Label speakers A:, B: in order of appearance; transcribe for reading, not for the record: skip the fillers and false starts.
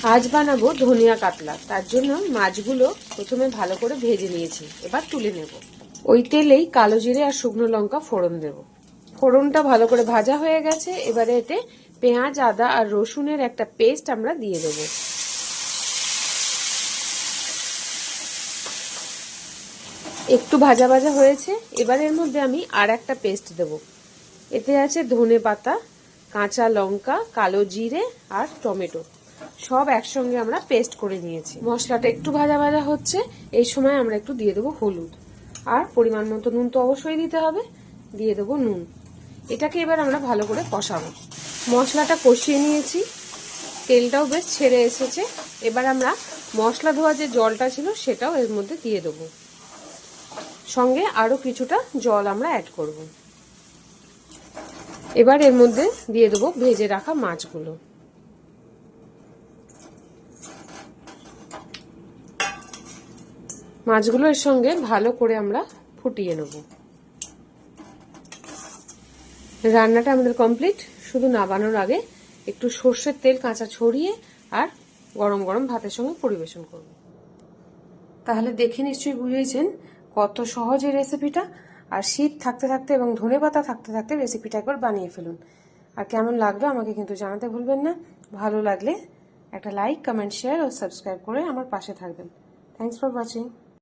A: আজ বানাবো ধনিয়া কাতলা। তার জন্য মাছগুলো প্রথমে ভালো করে ভেজে নিয়েছি, এবার তুলে নেব। ওই তেলেই কালো জিরে আর শুকনো লঙ্কা ফোড়ন দেব। ফোড়নটা ভালো করে ভাজা হয়ে গেছে, এবারে এতে পেঁয়াজ, আদা আর রসুনের একটা পেস্ট আমরা দিয়ে দেব। একটু ভাজা ভাজা হয়েছে, এবার এর মধ্যে আমি আর একটা পেস্ট দেব। এতে আছে ধনে পাতা, কাঁচা লঙ্কা, কালো জিরে আর টমেটো, সব একসঙ্গে আমরা পেস্ট করে নিয়েছি। মশলাটা একটু ভাজা ভাজা হচ্ছে, এই সময় আমরা একটু দিয়ে দেবো হলুদ আর পরিমাণ মতো নুন তো অবশ্যই দিতে হবে, দিয়ে দেবো নুন। এটাকে এবার আমরা ভালো করে কষাবো। মশলাটা কষিয়ে নিয়েছি, তেলটাও বেশ ছেড়ে এসেছে। এবার আমরা মশলা ধোয়া যে জলটা ছিল সেটাও এর মধ্যে দিয়ে দেবো, সঙ্গে আরো কিছুটা জল আমরা অ্যাড করব। এবার এর মধ্যে দিয়ে দেবো ভেজে রাখা মাছগুলো। মাছগুলো এর সঙ্গে ভালো করে আমরা ফুটিয়ে নেব। রান্নাটা আমাদের কমপ্লিট। শুধু নামানোর আগে একটু সর্ষের তেল কাঁচা ছড়িয়ে আর গরম গরম ভাতের সঙ্গে পরিবেশন করব। তাহলে দেখে নিশ্চয়ই বুঝেছেন কত সহজ এই রেসিপিটা। আর শীত থাকতে থাকতে এবং ধনেপাতা থাকতে থাকতে রেসিপিটা একবার বানিয়ে ফেলুন। আর কেমন লাগলো আমাকে কিন্তু জানাতে ভুলবেন না। ভালো লাগলে একটা লাইক, কমেন্ট, শেয়ার ও সাবস্ক্রাইব করে আমার পাশে থাকবেন। Thanks for watching.